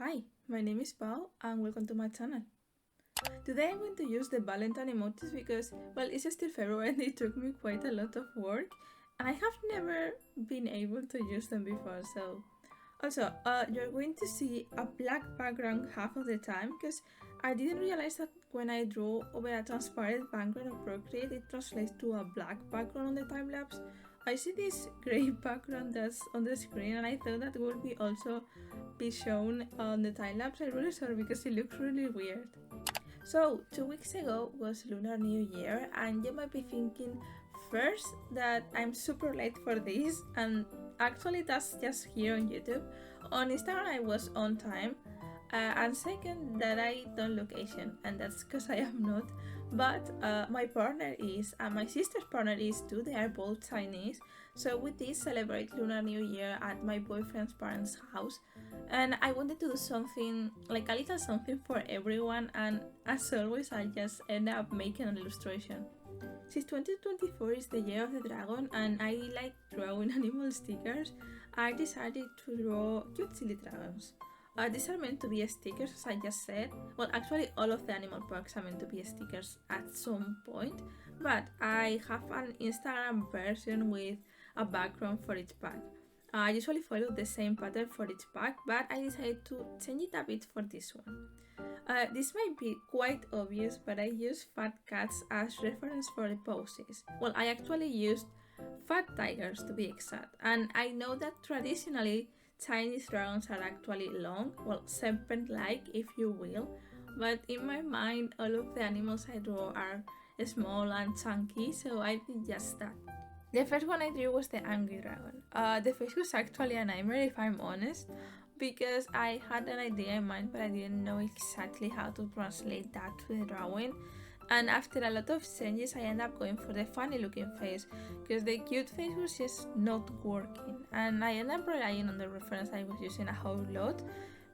Hi, my name is Pao and welcome to my channel. Today I'm going to use the Valentine emojis because, well, it's still February and it took me quite a lot of work and I have never been able to use them before. So also, you're going to see a black background half of the time because I didn't realize that when I draw over a transparent background of Procreate, it translates to a black background on the time lapse. I see this gray background that's on the screen and I thought that would be also be shown on the time lapse. I'm really sorry because it looks really weird. So 2 weeks ago was Lunar New Year and you might be thinking first that I'm super late for this, and actually that's just here on YouTube. On Instagram I was on time, and second that I don't look Asian, and that's because I am not, but my partner is, and my sister's partner is too. They are both Chinese, so we did celebrate Lunar New Year at my boyfriend's parents' house, and I wanted to do something like a little something for everyone, and as always I just end up making an illustration. Since 2024 is the year of the dragon and I like drawing animal stickers, I decided to draw cute silly dragons. These are meant to be stickers, as I just said. Well, actually all of the animal parks are meant to be stickers at some point, but I have an Instagram version with a background for each pack. I usually follow the same pattern for each pack, but I decided to change it a bit for this one. This might be quite obvious, but I use fat cats as reference for the poses. Well, I actually used fat tigers to be exact, and I know that traditionally Chinese dragons are actually long, well, serpent-like if you will, but in my mind all of the animals I draw are small and chunky, so I did just that. The first one I drew was the angry dragon. The face was actually a nightmare if I'm honest, because I had an idea in mind but I didn't know exactly how to translate that to the drawing, and after a lot of changes I ended up going for the funny looking face because the cute face was just not working, and I ended up relying on the reference I was using a whole lot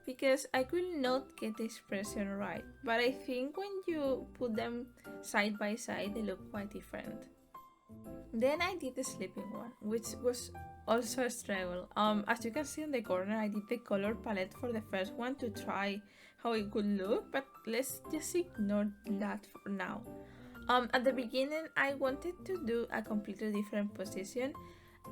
because I could not get the expression right, but I think when you put them side by side they look quite different. Then I did the sleeping one, which was also a struggle. As you can see in the corner, I did the color palette for the first one to try how it could look, but let's just ignore that for now. At the beginning, I wanted to do a completely different position,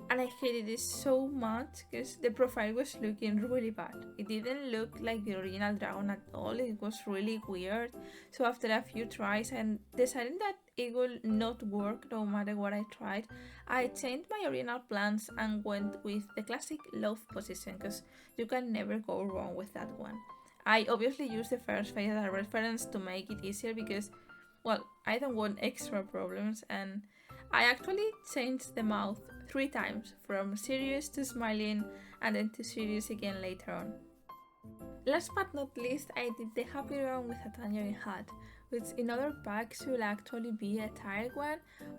and I hated it so much because the profile was looking really bad. It didn't look like the original dragon at all, it was really weird. So after a few tries and deciding that it would not work no matter what I tried, I changed my original plans and went with the classic love position because you can never go wrong with that one. I obviously used the first face as a reference to make it easier because, well, I don't want extra problems, and I actually changed the mouth 3 times from serious to smiling and then to serious again later on. Last but not least, I did the happy one with a tangerine hat, which in other packs will actually be a tired one,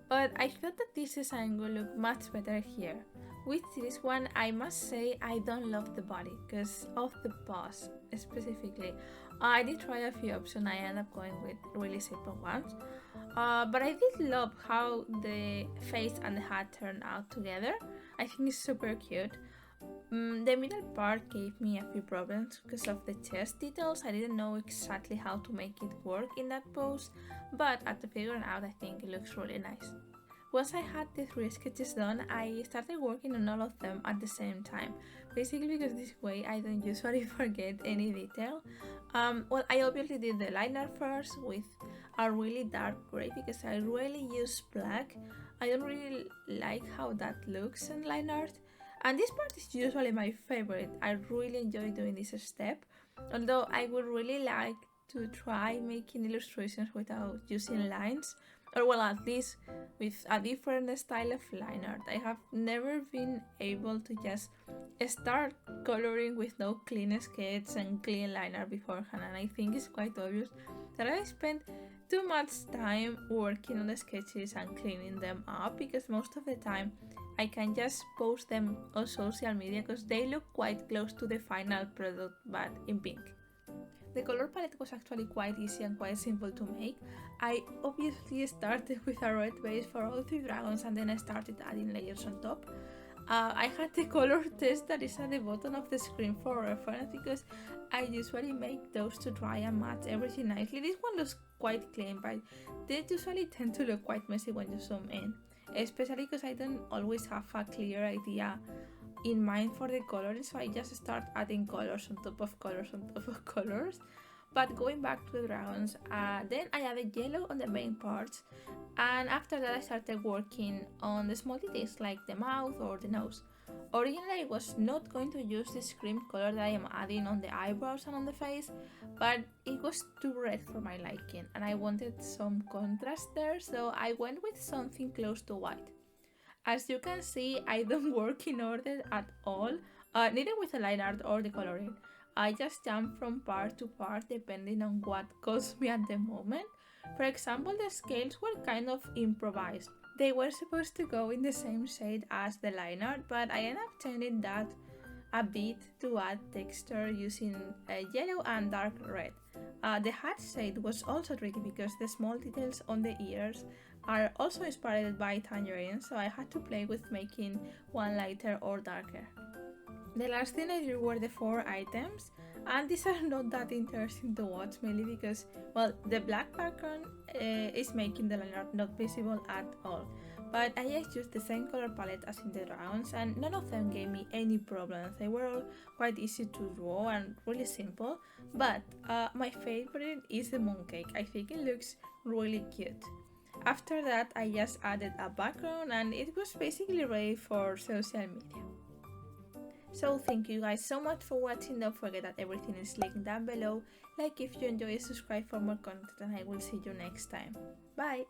but I felt that this design will look much better here. With this one, I must say I don't love the body because of the paws specifically. I did try a few options, I ended up going with really simple ones, but I did love how the face and the hat turned out together. I think it's super cute. The middle part gave me a few problems because of the chest details. I didn't know exactly how to make it work in that pose, but after figuring out I think it looks really nice. Once I had the 3 sketches done, I started working on all of them at the same time, basically because this way I don't usually forget any detail. Well, I obviously did the liner first with a really dark grey because I really use black. I don't really like how that looks in line art, and this part is usually my favorite. I really enjoy doing this step, although I would really like to try making illustrations without using lines, or well, at least with a different style of line art. I have never been able to just start coloring with no clean sketch and clean line art beforehand, and I think it's quite obvious that I spent too much time working on the sketches and cleaning them up because most of the time I can just post them on social media because they look quite close to the final product but in pink. The color palette was actually quite easy and quite simple to make. I obviously started with a red base for all 3 dragons and then I started adding layers on top. I had the color test that is at the bottom of the screen for reference because I usually make those to try and match everything nicely. This one looks quite clean, but they usually tend to look quite messy when you zoom in, especially because I don't always have a clear idea in mind for the coloring, so I just start adding colors on top of colors on top of colors. But going back to the dragons, then I added yellow on the main parts, and after that I started working on the small details like the mouth or the nose. Originally I was not going to use this cream color that I am adding on the eyebrows and on the face, but it was too red for my liking and I wanted some contrast there, so I went with something close to white. As you can see, I don't work in order at all, neither with the line art or the coloring. I just jump from part to part depending on what calls me at the moment. For example, the scales were kind of improvised. They were supposed to go in the same shade as the line art, but I ended up changing that a bit to add texture using yellow and dark red. The hat shade was also tricky because the small details on the ears are also inspired by tangerine, so I had to play with making one lighter or darker. The last thing I drew were the four items, and these are not that interesting to watch, mainly because, well, the black background is making the line art not visible at all. But I just used the same color palette as in the rounds, and none of them gave me any problems. They were all quite easy to draw and really simple. But my favorite is the mooncake. I think it looks really cute. After that, I just added a background, and it was basically ready for social media. So thank you guys so much for watching. Don't forget that everything is linked down below. Like if you enjoy, subscribe for more content, and I will see you next time. Bye!